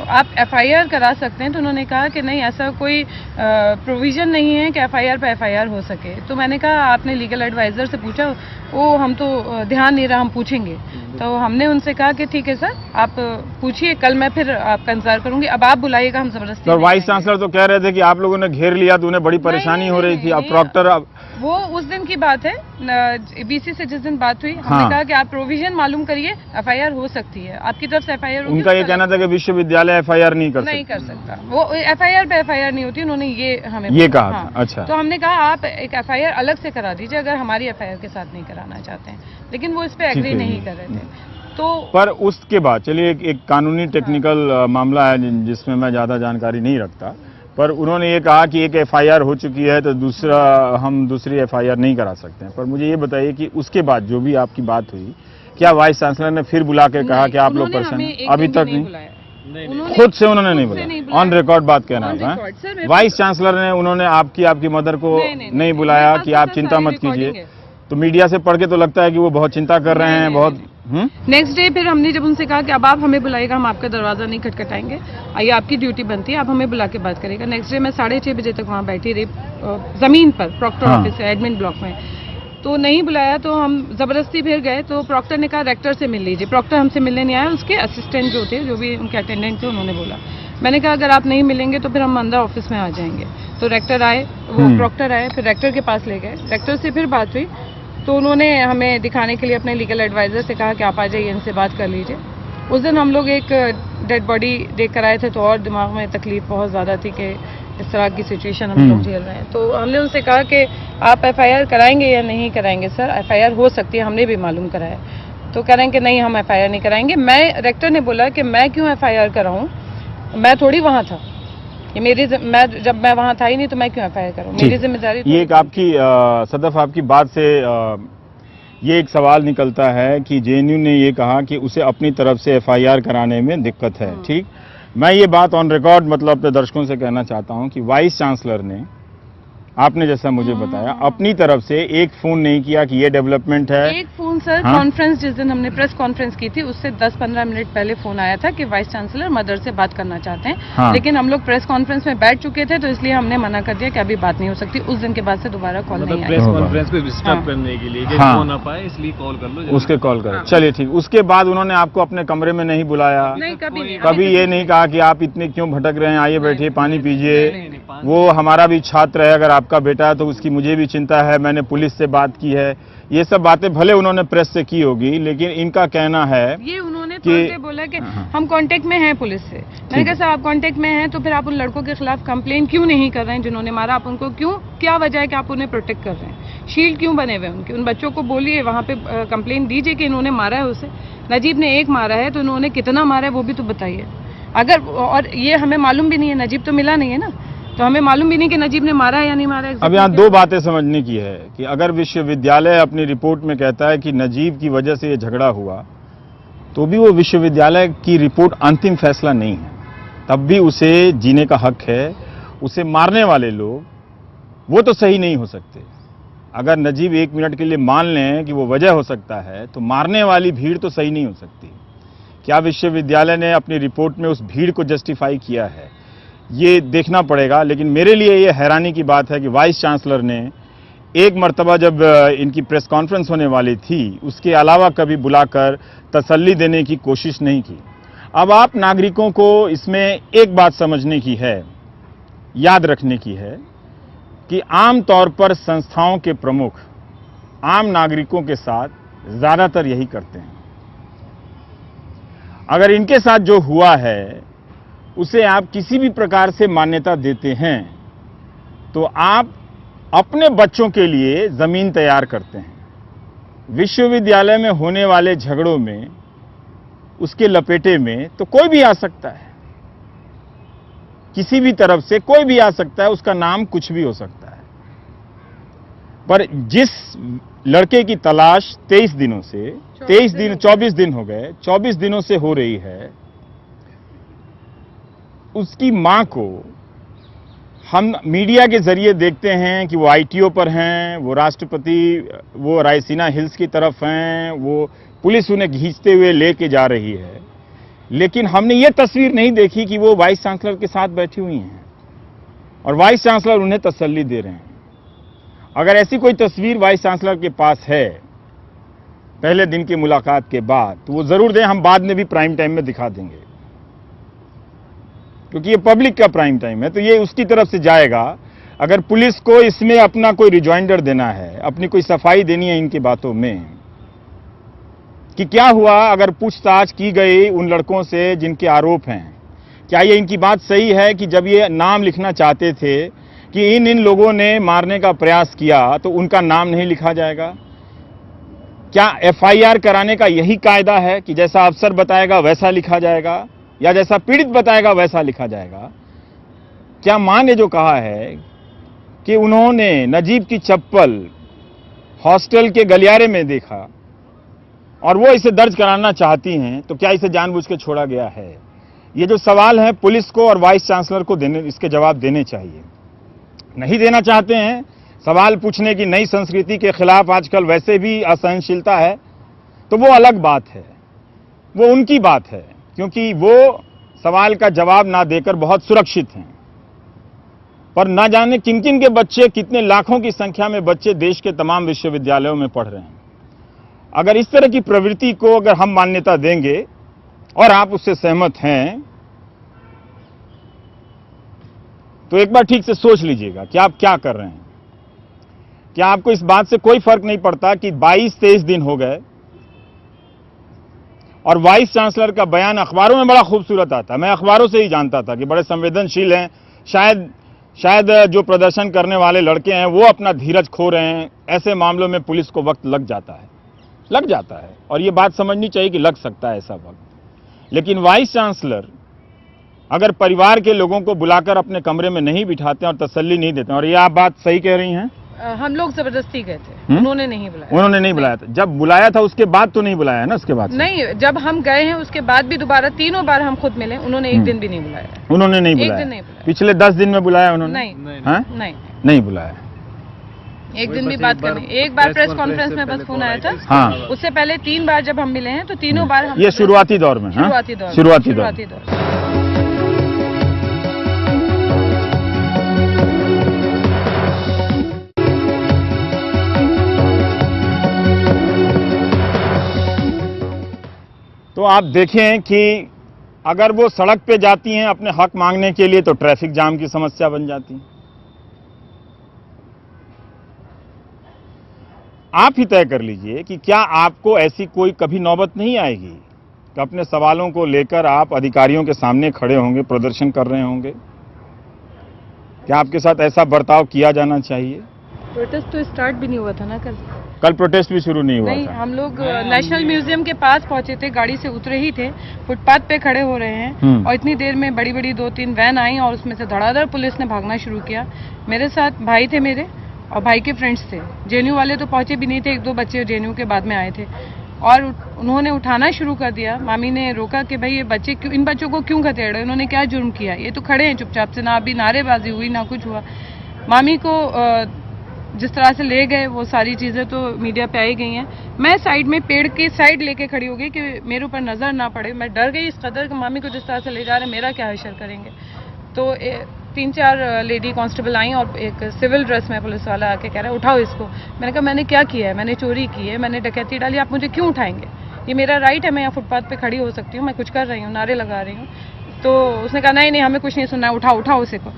आप एफआईआर करा सकते हैं, तो उन्होंने कहा कि नहीं, ऐसा कोई प्रोविजन नहीं है कि एफआईआर पे एफआईआर हो सके। तो मैंने कहा आपने लीगल एडवाइजर से पूछा? वो हम तो ध्यान नहीं रहा, हम पूछेंगे। तो हमने उनसे कहा कि ठीक है सर, आप पूछिए, कल मैं फिर आपका इंतजार करूंगी, अब आप बुलाइएगा, हम जबरदस्ती। और वाइस चांसलर तो कह रहे थे कि आप लोगों ने घेर लिया तो उन्हें बड़ी परेशानी हो रही थी। अब प्रॉक्टर, अब वो उस दिन की बात है, बीसी से जिस दिन बात हुई, हमने कहा कि आप प्रोविजन मालूम करिए, एफआईआर हो सकती है, आपकी तरफ से एफआईआर। उनका ये कहना था कि विश्वविद्यालय एफआईआर नहीं कर सकता, वो एफआईआर पे एफआईआर नहीं होती, उन्होंने ये हमें कहा था। अच्छा, तो हमने कहा आप एक एफआईआर अलग से करा दीजिए अगर हमारी एफआईआर के साथ नहीं कराना चाहते हैं, लेकिन वो इस पे एग्री नहीं कर रहे थे। तो पर उसके बाद चलिए एक कानूनी टेक्निकल मामला है जिसमें मैं ज्यादा जानकारी नहीं रखता, पर उन्होंने ये कहा कि एक एफआईआर हो चुकी है तो हम दूसरी एफआईआर नहीं करा सकते हैं। पर मुझे ये बताइए कि उसके बाद जो भी आपकी बात हुई, क्या वाइस चांसलर ने फिर बुला के कहा कि आप लोग परेशान? अभी तक नहीं, खुद से उन्होंने नहीं बुलाया, ऑन रिकॉर्ड बात कहना है। वाइस चांसलर ने उन्होंने आपकी मदर को नहीं बुलाया कि आप चिंता मत कीजिए? तो मीडिया से पढ़ के तो लगता है कि वो बहुत चिंता कर रहे हैं, बहुत। नेक्स्ट डे फिर हमने जब उनसे कहा कि अब आप हमें बुलाइएगा, हम आपका दरवाजा नहीं खटखटाएंगे, ये आपकी ड्यूटी बनती है, आप हमें बुला के बात करेगा। नेक्स्ट डे मैं 6:30 बजे तक वहाँ बैठी रही, जमीन पर प्रॉक्टर ऑफिस है, एडमिन ब्लॉक में। तो नहीं बुलाया तो हम जबरदस्ती फिर गए, तो प्रॉक्टर ने कहा रेक्टर से मिल लीजिए। प्रॉक्टर हमसे मिलने नहीं आया, उसके असिस्टेंट जो थे, जो भी उनके अटेंडेंट थे, उन्होंने बोला। मैंने कहा अगर आप नहीं मिलेंगे तो फिर हम अंदर ऑफिस में आ जाएंगे। तो रेक्टर आए, वो प्रॉक्टर आए, फिर रेक्टर के पास ले गए, रेक्टर से फिर बात हुई, तो उन्होंने हमें दिखाने के लिए अपने लीगल एडवाइजर से कहा कि आप आ जाइए, इनसे बात कर लीजिए। उस दिन हम लोग एक डेड बॉडी देख कर आए थे, तो और दिमाग में तकलीफ बहुत ज़्यादा थी कि इस तरह की सिचुएशन हम लोग झेल रहे हैं। तो हमने उनसे कहा कि आप एफआईआर कराएंगे या नहीं कराएंगे? सर एफआईआर हो सकती है, हमने भी मालूम कराया। तो कह रहे हैं कि नहीं, हम एफआईआर नहीं कराएंगे। रेक्टर ने बोला कि मैं क्यों एफआईआर कराऊँ, मैं थोड़ी वहाँ था, ये जब मैं वहाँ था ही नहीं तो मैं क्यों एफआईआर करूँ, मेरी जिम्मेदारी। ये एक आपकी सदफ, आपकी बात से ये एक सवाल निकलता है कि जेएनयू ने ये कहा कि उसे अपनी तरफ से एफआईआर कराने में दिक्कत है। ठीक, मैं ये बात ऑन रिकॉर्ड मतलब अपने दर्शकों से कहना चाहता हूं कि वाइस चांसलर ने, आपने जैसा मुझे बताया, अपनी तरफ से एक फोन नहीं किया कि ये डेवलपमेंट है। एक फोन सर, कॉन्फ्रेंस जिस दिन हमने प्रेस कॉन्फ्रेंस की थी उससे 10-15 मिनट पहले फोन आया था कि वाइस चांसलर मदर से बात करना चाहते हैं। लेकिन हम लोग प्रेस कॉन्फ्रेंस में बैठ चुके थे, तो इसलिए हमने मना कर दिया कि अभी बात नहीं हो सकती। उस दिन के बाद से दोबारा कॉल नहीं आया। प्रेस कॉन्फ्रेंस पे डिस्टर्ब करने के लिए फोन ना पाए, इसलिए कॉल कर लो, उसके कॉल करो। चलिए ठीक। उसके बाद उन्होंने आपको अपने कमरे में नहीं बुलाया? नहीं, कभी ये नहीं कहा कि आप इतने क्यों भटक रहे हैं, आइए बैठिए, पानी पीजिए? वो हमारा भी छात्र है, अगर आपका बेटा है तो उसकी मुझे भी चिंता है, मैंने पुलिस से बात की है। ये सब बातें भले उन्होंने प्रेस से की होगी, लेकिन इनका कहना है ये उन्होंने कि बोला कि हम कांटेक्ट में हैं पुलिस से। मैंने कहा साहब आप कांटेक्ट में हैं तो फिर आप उन लड़कों के खिलाफ कंप्लेन क्यों नहीं कर रहे हैं जिन्होंने मारा? आप उनको क्यों, क्या वजह है कि आप उन्हें प्रोटेक्ट कर रहे हैं? शील्ड क्यों बने हुए उनके? उन बच्चों को बोलिए, वहाँ पे कंप्लेन दीजिए कि इन्होंने मारा है उसे। नजीब ने एक मारा है तो इन्होंने कितना मारा है वो भी तो बताइए। अगर, और ये हमें मालूम भी नहीं है, नजीब तो मिला नहीं है ना, तो हमें मालूम भी नहीं कि नजीब ने मारा है या नहीं मारा है। अब यहाँ दो बातें समझने की है कि अगर विश्वविद्यालय अपनी रिपोर्ट में कहता है कि नजीब की वजह से ये झगड़ा हुआ, तो भी वो विश्वविद्यालय की रिपोर्ट अंतिम फैसला नहीं है, तब भी उसे जीने का हक है। उसे मारने वाले लोग वो तो सही नहीं हो सकते। अगर नजीब 1 मिनट के लिए मान लें कि वो वजह हो सकता है, तो मारने वाली भीड़ तो सही नहीं हो सकती। क्या विश्वविद्यालय ने अपनी रिपोर्ट में उस भीड़ को जस्टिफाई किया है, ये देखना पड़ेगा। लेकिन मेरे लिए ये हैरानी की बात है कि वाइस चांसलर ने एक मर्तबा जब इनकी प्रेस कॉन्फ्रेंस होने वाली थी, उसके अलावा कभी बुलाकर तसल्ली देने की कोशिश नहीं की। अब आप नागरिकों को इसमें एक बात समझने की है, याद रखने की है कि आम तौर पर संस्थाओं के प्रमुख आम नागरिकों के साथ ज्यादातर यही करते हैं। अगर इनके साथ जो हुआ है उसे आप किसी भी प्रकार से मान्यता देते हैं तो आप अपने बच्चों के लिए जमीन तैयार करते हैं। विश्वविद्यालय में होने वाले झगड़ों में, उसके लपेटे में तो कोई भी आ सकता है, किसी भी तरफ से कोई भी आ सकता है, उसका नाम कुछ भी हो सकता है। पर जिस लड़के की तलाश 23 दिनों से 24 दिन हो गए, 24 दिनों से हो रही है, उसकी मां को हम मीडिया के जरिए देखते हैं कि वो आईटीओ पर हैं, वो राष्ट्रपति, वो रायसीना हिल्स की तरफ हैं, वो पुलिस उन्हें खींचते हुए लेके जा रही है, लेकिन हमने ये तस्वीर नहीं देखी कि वो वाइस चांसलर के साथ बैठी हुई हैं और वाइस चांसलर उन्हें तसल्ली दे रहे हैं। अगर ऐसी कोई तस्वीर वाइस चांसलर के पास है पहले दिन की मुलाकात के बाद तो वो जरूर दें, हम बाद में भी प्राइम टाइम में दिखा देंगे, क्योंकि ये पब्लिक का प्राइम टाइम है तो ये उसकी तरफ से जाएगा। अगर पुलिस को इसमें अपना कोई रिजॉइंडर देना है, अपनी कोई सफाई देनी है इनकी बातों में कि क्या हुआ, अगर पूछताछ की गई उन लड़कों से जिनके आरोप हैं, क्या ये इनकी बात सही है कि जब ये नाम लिखना चाहते थे कि इन लोगों ने मारने का प्रयास किया तो उनका नाम नहीं लिखा जाएगा? क्या एफआईआर कराने का यही कायदा है कि जैसा अफसर बताएगा वैसा लिखा जाएगा या जैसा पीड़ित बताएगा वैसा लिखा जाएगा? क्या मां ने जो कहा है कि उन्होंने नजीब की चप्पल हॉस्टल के गलियारे में देखा और वो इसे दर्ज कराना चाहती हैं, तो क्या इसे जानबूझ के छोड़ा गया है? ये जो सवाल है पुलिस को और वाइस चांसलर को इसके जवाब देने चाहिए। नहीं देना चाहते हैं, सवाल पूछने की नई संस्कृति के खिलाफ आजकल वैसे भी असहनशीलता है, तो वो अलग बात है, वो उनकी बात है, क्योंकि वो सवाल का जवाब ना देकर बहुत सुरक्षित हैं। पर ना जाने किन किन के बच्चे, कितने लाखों की संख्या में बच्चे देश के तमाम विश्वविद्यालयों में पढ़ रहे हैं। अगर इस तरह की प्रवृत्ति को अगर हम मान्यता देंगे और आप उससे सहमत हैं तो एक बार ठीक से सोच लीजिएगा कि आप क्या कर रहे हैं। क्या आपको इस बात से कोई फर्क नहीं पड़ता कि 22-23 दिन हो गए और वाइस चांसलर का बयान अखबारों में बड़ा खूबसूरत आता? मैं अखबारों से ही जानता था कि बड़े संवेदनशील हैं, शायद जो प्रदर्शन करने वाले लड़के हैं वो अपना धीरज खो रहे हैं। ऐसे मामलों में पुलिस को वक्त लग जाता है और ये बात समझनी चाहिए कि लग सकता है ऐसा वक्त। लेकिन वाइस चांसलर अगर परिवार के लोगों को बुलाकर अपने कमरे में नहीं बिठाते और तसल्ली नहीं देते, और ये आप बात सही कह रही हैं, हम लोग जबरदस्ती गए थे, उन्होंने नहीं बुलाया था। जब बुलाया था उसके बाद तो नहीं बुलाया ना? उसके बाद नहीं, जब हम गए हैं उसके बाद भी दोबारा 3 बार हम खुद मिले, उन्होंने एक दिन भी नहीं बुलाया। उन्होंने नहीं बुलाया? एक दिन नहीं बुलाया। पिछले 10 दिन में बुलाया उन्होंने? नहीं बुलाया। एक दिन भी बात करनी। एक बार प्रेस कॉन्फ्रेंस में बस फोन आया था। हाँ, उससे पहले 3 बार जब हम मिले हैं तो तीनों बार हम ये शुरुआती दौर में, शुरुआती दौर। तो आप देखें कि अगर वो सड़क पे जाती हैं अपने हक मांगने के लिए तो ट्रैफिक जाम की समस्या बन जाती है। आप ही तय कर लीजिए कि क्या आपको ऐसी कोई कभी नौबत नहीं आएगी कि अपने सवालों को लेकर आप अधिकारियों के सामने खड़े होंगे, प्रदर्शन कर रहे होंगे? क्या आपके साथ ऐसा बर्ताव किया जाना चाहिए? प्रोटेस्ट तो स्टार्ट भी नहीं हुआ था ना कल प्रोटेस्ट भी शुरू नहीं हुआ था। हम लोग नेशनल म्यूजियम के पास पहुंचे थे, गाड़ी से उतरे ही थे, फुटपाथ पे खड़े हो रहे हैं और इतनी देर में बड़ी बड़ी 2-3 वैन आई और उसमें से धड़ाधड़ पुलिस ने भागना शुरू किया। मेरे साथ भाई थे मेरे और भाई के फ्रेंड्स थे। जेएनयू वाले तो पहुंचे भी नहीं थे, 1-2 बच्चे जेएनयू के बाद में आए थे और उन्होंने उठाना शुरू कर दिया। मामी ने रोका कि भाई ये बच्चे क्यों, इन बच्चों को क्यों खदेड़ रहे हो, इन्होंने क्या जुर्म किया, ये तो खड़े हैं चुपचाप से, ना अभी नारेबाजी हुई ना कुछ हुआ। मामी को जिस तरह से ले गए वो सारी चीज़ें तो मीडिया पे आई गई हैं। मैं साइड में पेड़ की साइड लेके खड़ी हो गई कि मेरे ऊपर नज़र ना पड़े। मैं डर गई इस कदर कि मामी को जिस तरह से ले जा रहे हैं मेरा क्या हशर करेंगे। तो 3-4 लेडी कांस्टेबल आई और एक सिविल ड्रेस में पुलिस वाला आके कह रहा है उठाओ इसको। मैंने कहा मैंने क्या किया है, मैंने चोरी की है, मैंने डकैती डाली, आप मुझे क्यों उठाएंगे? ये मेरा राइट है, मैं यहाँ फुटपाथ पे खड़ी हो सकती हूँ, मैं कुछ कर रही हूँ, नारे लगा रही हूँ। तो उसने कहा नहीं हमें कुछ नहीं सुनना है, उठाओ उसे को।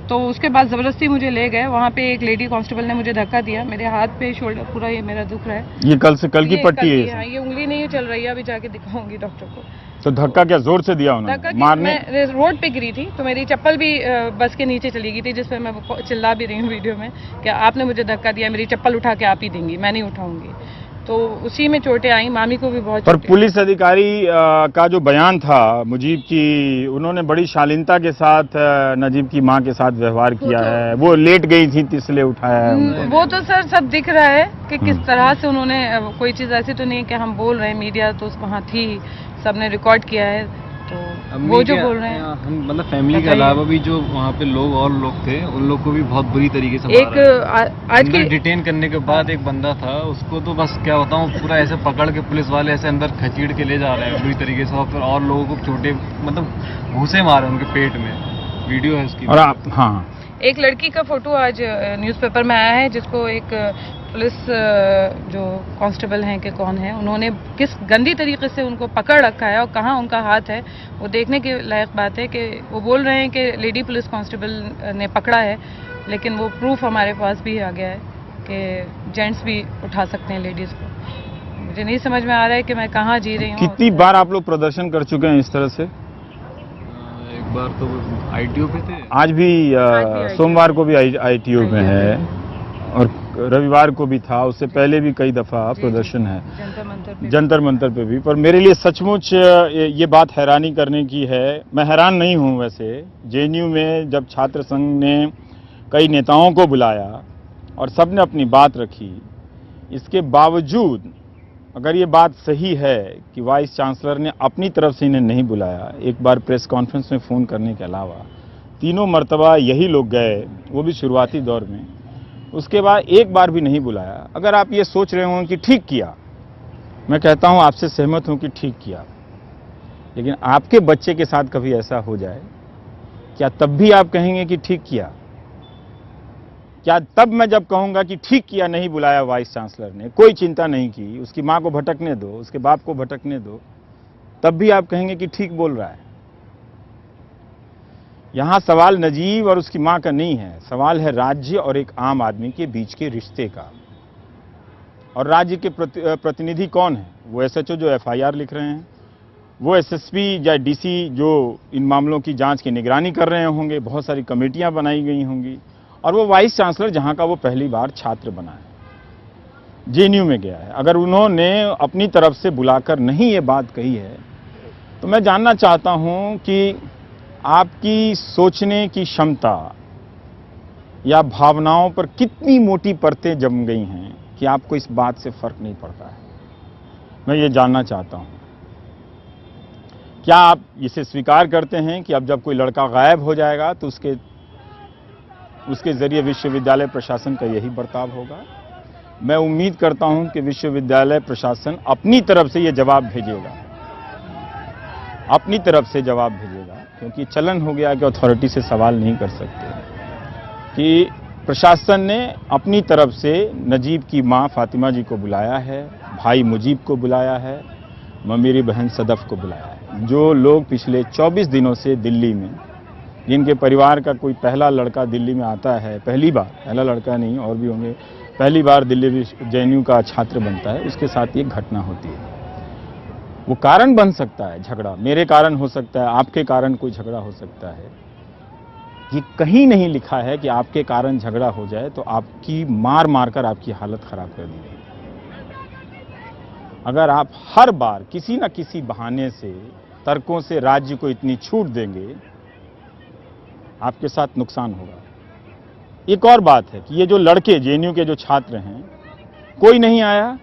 तो उसके बाद ज़बरदस्ती मुझे ले गए। वहाँ पे एक लेडी कांस्टेबल ने मुझे धक्का दिया, मेरे हाथ पे शोल्डर पूरा ये मेरा दुख रहा है। ये कल की पट्टी है? हाँ, ये उंगली नहीं चल रही है, अभी जाके दिखाऊंगी डॉक्टर को। तो धक्का क्या जोर से दिया उन्होंने? मारने? मैं रोड पे गिरी थी तो मेरी चप्पल भी बस के नीचे चली गई थी, जिस पर मैं चिल्ला भी रही हूँ वीडियो में कि आपने मुझे धक्का दिया, मेरी चप्पल उठा के आप ही देंगी, मैं नहीं उठाऊंगी। तो उसी में चोटें आई, मामी को भी बहुत। पर पुलिस अधिकारी का जो बयान था मुजीब की, उन्होंने बड़ी शालीनता के साथ नजीब की मां के साथ व्यवहार किया है। वो लेट गई थी इसलिए उठाया है। वो तो सर सब दिख रहा है कि किस तरह से उन्होंने, कोई चीज ऐसी तो नहीं है कि हम बोल रहे हैं, मीडिया तो वहाँ थी, सबने रिकॉर्ड किया है। तो वो जो बोल रहे हैं, हम मतलब फैमिली के अलावा भी जो वहाँ पे लोग थे, उन लोग को भी बहुत बुरी तरीके से एक आज के डिटेन करने के बाद एक बंदा था, उसको तो बस क्या बताऊँ, पूरा ऐसे पकड़ के पुलिस वाले ऐसे अंदर खचीड़ के ले जा रहे हैं बुरी तरीके से, और फिर और लोगों को छोटे मतलब घूसे मारे उनके पेट में। वीडियो है उसकी। और आप, हाँ, एक लड़की का फोटो आज न्यूज़पेपर में आया है, जिसको एक पुलिस जो कांस्टेबल हैं कि कौन है, उन्होंने किस गंदी तरीके से उनको पकड़ रखा है और कहाँ उनका हाथ है, वो देखने के लायक बात है। कि वो बोल रहे हैं कि लेडी पुलिस कांस्टेबल ने पकड़ा है, लेकिन वो प्रूफ हमारे पास भी आ गया है कि जेंट्स भी उठा सकते हैं लेडीज़ को। मुझे नहीं समझ में आ रहा है कि मैं कहाँ जी रही हूँ। कितनी बार आप लोग प्रदर्शन कर चुके हैं इस तरह से? एक बार तो ITO पे थे, आज भी सोमवार को भी ITO में है, और रविवार को भी था, उससे पहले भी कई दफा प्रदर्शन है जंतर मंतर पे भी। पर मेरे लिए सचमुच ये बात हैरानी करने की है। मैं हैरान नहीं हूँ वैसे। JNU में जब छात्र संघ ने कई नेताओं को बुलाया और सबने अपनी बात रखी, इसके बावजूद अगर ये बात सही है कि वाइस चांसलर ने अपनी तरफ से इन्हें नहीं बुलाया, एक बार प्रेस कॉन्फ्रेंस में फ़ोन करने के अलावा, तीनों मर्तबा यही लोग गए, वो भी शुरुआती दौर में, उसके बाद एक बार भी नहीं बुलाया। अगर आप ये सोच रहे हो कि ठीक किया, मैं कहता हूं आपसे सहमत हूं कि ठीक किया, लेकिन आपके बच्चे के साथ कभी ऐसा हो जाए, क्या तब भी आप कहेंगे कि ठीक किया? क्या तब मैं जब कहूंगा कि ठीक किया, नहीं बुलाया वाइस चांसलर ने, कोई चिंता नहीं की, उसकी मां को भटकने दो, उसके बाप को भटकने दो, तब भी आप कहेंगे कि ठीक बोल रहा है? यहां सवाल नजीब और उसकी मां का नहीं है, सवाल है राज्य और एक आम आदमी के बीच के रिश्ते का। और राज्य के प्रतिनिधि कौन है? वो SHO जो FIR लिख रहे हैं, वो SSP या DC जो इन मामलों की जांच की निगरानी कर रहे होंगे, बहुत सारी कमेटियां बनाई गई होंगी, और वो वाइस चांसलर जहां का वो पहली बार छात्र बना है, JNU में गया है। अगर उन्होंने अपनी तरफ से बुलाकर नहीं ये बात कही है, तो मैं जानना चाहता हूं कि आपकी सोचने की क्षमता या भावनाओं पर कितनी मोटी परतें जम गई हैं कि आपको इस बात से फर्क नहीं पड़ता है। मैं ये जानना चाहता हूं, क्या आप इसे स्वीकार करते हैं कि अब जब कोई लड़का गायब हो जाएगा तो उसके जरिए विश्वविद्यालय प्रशासन का यही बर्ताव होगा? मैं उम्मीद करता हूं कि विश्वविद्यालय प्रशासन अपनी तरफ से ये जवाब भेजेगा, अपनी तरफ से जवाब भेजेगा, क्योंकि चलन हो गया कि अथॉरिटी से सवाल नहीं कर सकते, कि प्रशासन ने अपनी तरफ से नजीब की मां फातिमा जी को बुलाया है, भाई मुजीब को बुलाया है, मेरी बहन सदफ को बुलाया है, जो लोग पिछले 24 दिनों से दिल्ली में, जिनके परिवार का कोई पहला लड़का दिल्ली में आता है, पहली बार, पहला लड़का नहीं और भी होंगे, पहली बार दिल्ली JNU का छात्र बनता है, उसके साथ ये घटना होती है। वो कारण बन सकता है झगड़ा, मेरे कारण हो सकता है, आपके कारण कोई झगड़ा हो सकता है। ये कहीं नहीं लिखा है कि आपके कारण झगड़ा हो जाए तो आपकी मार मारकर आपकी हालत खराब कर दी गई। अगर आप हर बार किसी न किसी बहाने से, तर्कों से राज्य को इतनी छूट देंगे, आपके साथ नुकसान होगा। एक और बात है कि ये जो लड़के JNU के जो छात्र हैं, कोई नहीं आया,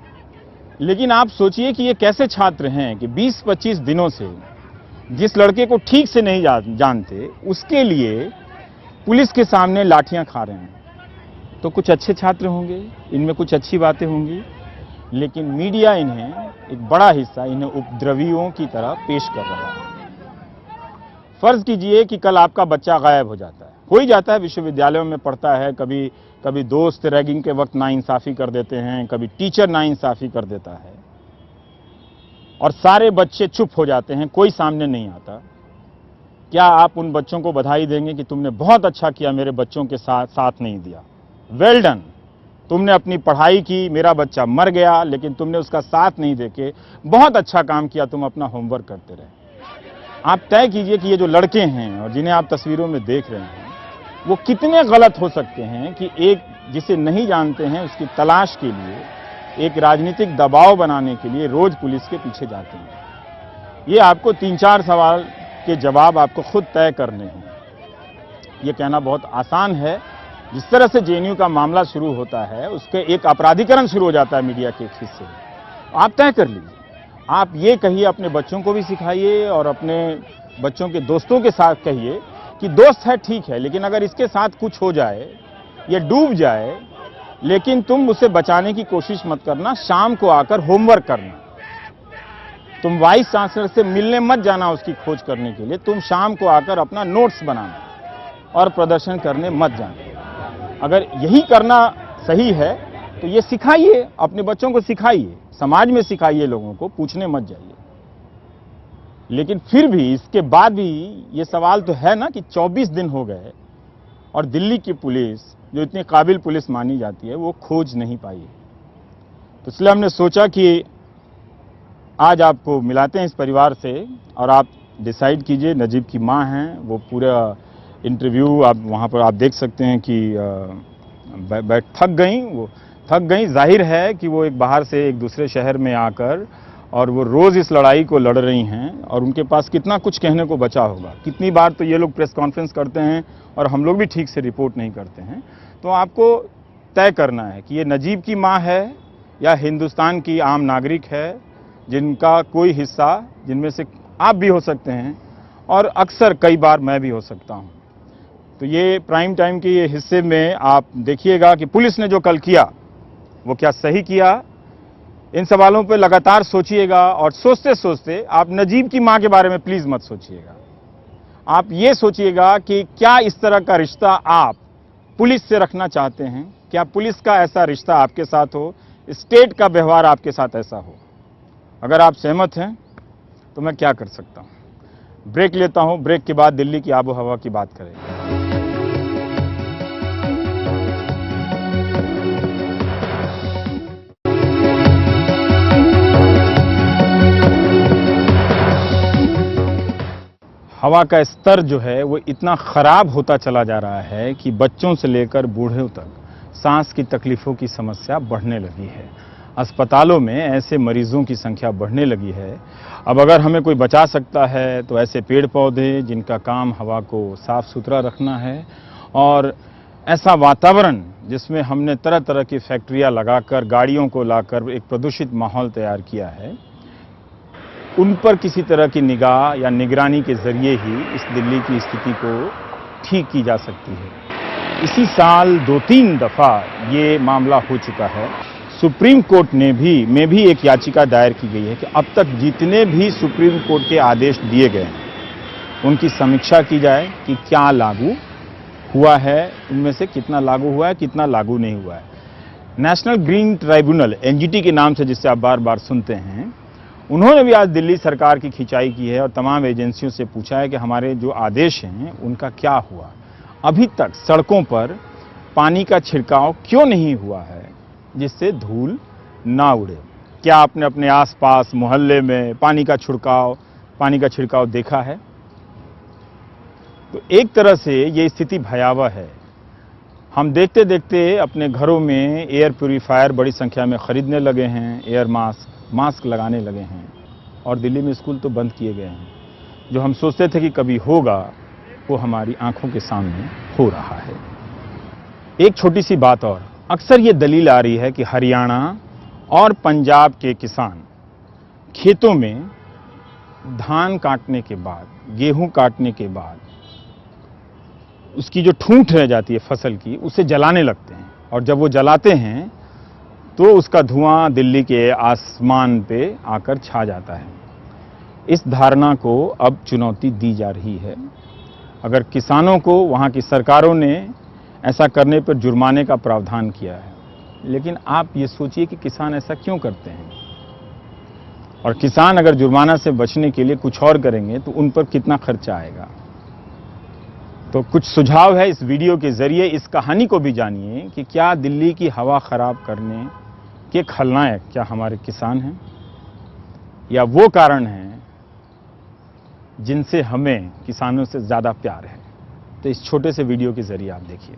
लेकिन आप सोचिए कि ये कैसे छात्र हैं कि 20-25 दिनों से जिस लड़के को ठीक से नहीं जानते, उसके लिए पुलिस के सामने लाठियां खा रहे हैं। तो कुछ अच्छे छात्र होंगे, इनमें कुछ अच्छी बातें होंगी, लेकिन मीडिया इन्हें, एक बड़ा हिस्सा इन्हें उपद्रवियों की तरह पेश कर रहा है। फर्ज कीजिए कि कल आपका बच्चा गायब हो जाता है, हो ही जाता है, विश्वविद्यालयों में पढ़ता है, कभी दोस्त रैगिंग के वक्त नाइंसाफी कर देते हैं, कभी टीचर नाइंसाफी कर देता है, और सारे बच्चे चुप हो जाते हैं, कोई सामने नहीं आता। क्या आप उन बच्चों को बधाई देंगे कि तुमने बहुत अच्छा किया, मेरे बच्चों के साथ नहीं दिया, वेल डन, तुमने अपनी पढ़ाई की, मेरा बच्चा मर गया लेकिन तुमने उसका साथ नहीं देके बहुत अच्छा काम किया, तुम अपना होमवर्क करते रहे। आप तय कीजिए कि ये जो लड़के हैं और जिन्हें आप तस्वीरों में देख रहे हैं, वो कितने गलत हो सकते हैं कि एक जिसे नहीं जानते हैं उसकी तलाश के लिए, एक राजनीतिक दबाव बनाने के लिए रोज पुलिस के पीछे जाते हैं। ये आपको 3-4 सवाल के जवाब आपको खुद तय करने हैं। ये कहना बहुत आसान है। जिस तरह से जेएनयू का मामला शुरू होता है उसके एक अपराधीकरण शुरू हो जाता है मीडिया के एक हिस्से। आप तय कर लीजिए, आप ये कहिए, अपने बच्चों को भी सिखाइए और अपने बच्चों के दोस्तों के साथ कहिए कि दोस्त है ठीक है, लेकिन अगर इसके साथ कुछ हो जाए, ये डूब जाए, लेकिन तुम उसे बचाने की कोशिश मत करना, शाम को आकर होमवर्क करना। तुम वाइस चांसलर से मिलने मत जाना उसकी खोज करने के लिए, तुम शाम को आकर अपना नोट्स बनाना और प्रदर्शन करने मत जाना। अगर यही करना सही है तो ये सिखाइए, अपने बच्चों को सिखाइए, समाज में सिखाइए, लोगों को पूछने मत जाइए। लेकिन फिर भी इसके बाद भी ये सवाल तो है ना कि 24 दिन हो गए और दिल्ली की पुलिस, जो इतनी काबिल पुलिस मानी जाती है, वो खोज नहीं पाई। तो इसलिए हमने सोचा कि आज आपको मिलाते हैं इस परिवार से और आप डिसाइड कीजिए। नजीब की माँ हैं, वो पूरा इंटरव्यू आप वहाँ पर आप देख सकते हैं कि थक गई। जाहिर है कि वो एक बाहर से एक दूसरे शहर में आकर और वो रोज़ इस लड़ाई को लड़ रही हैं और उनके पास कितना कुछ कहने को बचा होगा। कितनी बार तो ये लोग प्रेस कॉन्फ्रेंस करते हैं और हम लोग भी ठीक से रिपोर्ट नहीं करते हैं। तो आपको तय करना है कि ये नजीब की माँ है या हिंदुस्तान की आम नागरिक है, जिनका कोई हिस्सा, जिनमें से आप भी हो सकते हैं और अक्सर कई बार मैं भी हो सकता हूँ। तो ये प्राइम टाइम के ये हिस्से में आप देखिएगा कि पुलिस ने जो कल किया वो क्या सही किया। इन सवालों पे लगातार सोचिएगा और सोचते सोचते आप नजीब की मां के बारे में प्लीज मत सोचिएगा। आप ये सोचिएगा कि क्या इस तरह का रिश्ता आप पुलिस से रखना चाहते हैं, क्या पुलिस का ऐसा रिश्ता आपके साथ हो, स्टेट का व्यवहार आपके साथ ऐसा हो। अगर आप सहमत हैं तो मैं क्या कर सकता हूं। ब्रेक लेता हूं, ब्रेक के बाद दिल्ली की आबो हवा की बात करेंगे। हवा का स्तर जो है वो इतना ख़राब होता चला जा रहा है कि बच्चों से लेकर बूढ़ों तक सांस की तकलीफ़ों की समस्या बढ़ने लगी है। अस्पतालों में ऐसे मरीजों की संख्या बढ़ने लगी है। अब अगर हमें कोई बचा सकता है तो ऐसे पेड़ पौधे जिनका काम हवा को साफ़ सुथरा रखना है और ऐसा वातावरण जिसमें हमने तरह तरह की फैक्ट्रियाँ लगाकर, गाड़ियों को लाकर एक प्रदूषित माहौल तैयार किया है, उन पर किसी तरह की निगाह या निगरानी के जरिए ही इस दिल्ली की स्थिति को ठीक की जा सकती है। इसी साल 2-3 दफ़ा ये मामला हो चुका है। सुप्रीम कोर्ट में भी एक याचिका दायर की गई है कि अब तक जितने भी सुप्रीम कोर्ट के आदेश दिए गए हैं उनकी समीक्षा की जाए कि क्या लागू हुआ है, उनमें से कितना लागू हुआ है, कितना लागू नहीं हुआ है। नेशनल ग्रीन ट्राइब्यूनल, एनजीटी के नाम से जिससे आप बार बार सुनते हैं, उन्होंने भी आज दिल्ली सरकार की खिंचाई की है और तमाम एजेंसियों से पूछा है कि हमारे जो आदेश हैं उनका क्या हुआ। अभी तक सड़कों पर पानी का छिड़काव क्यों नहीं हुआ है जिससे धूल ना उड़े। क्या आपने अपने आसपास मोहल्ले में पानी का छिड़काव देखा है? तो एक तरह से ये स्थिति भयावह है। हम देखते देखते अपने घरों में एयर प्यूरीफायर बड़ी संख्या में खरीदने लगे हैं, एयर मास्क लगाने लगे हैं और दिल्ली में स्कूल तो बंद किए गए हैं। जो हम सोचते थे कि कभी होगा वो हमारी आंखों के सामने हो रहा है। एक छोटी सी बात और, अक्सर ये दलील आ रही है कि हरियाणा और पंजाब के किसान खेतों में धान काटने के बाद, गेहूं काटने के बाद उसकी जो ठूंठ रह जाती है फसल की, उसे जलाने लगते हैं और जब वो जलाते हैं तो उसका धुआं दिल्ली के आसमान पे आकर छा जाता है। इस धारणा को अब चुनौती दी जा रही है। अगर किसानों को वहाँ की सरकारों ने ऐसा करने पर जुर्माने का प्रावधान किया है, लेकिन आप ये सोचिए कि किसान ऐसा क्यों करते हैं और किसान अगर जुर्माना से बचने के लिए कुछ और करेंगे तो उन पर कितना खर्चा आएगा। तो कुछ सुझाव है इस वीडियो के जरिए, इस कहानी को भी जानिए कि क्या दिल्ली की हवा खराब करने के खलनायक क्या हमारे किसान हैं या वो कारण हैं जिनसे हमें किसानों से ज़्यादा प्यार है। तो इस छोटे से वीडियो के जरिए आप देखिए।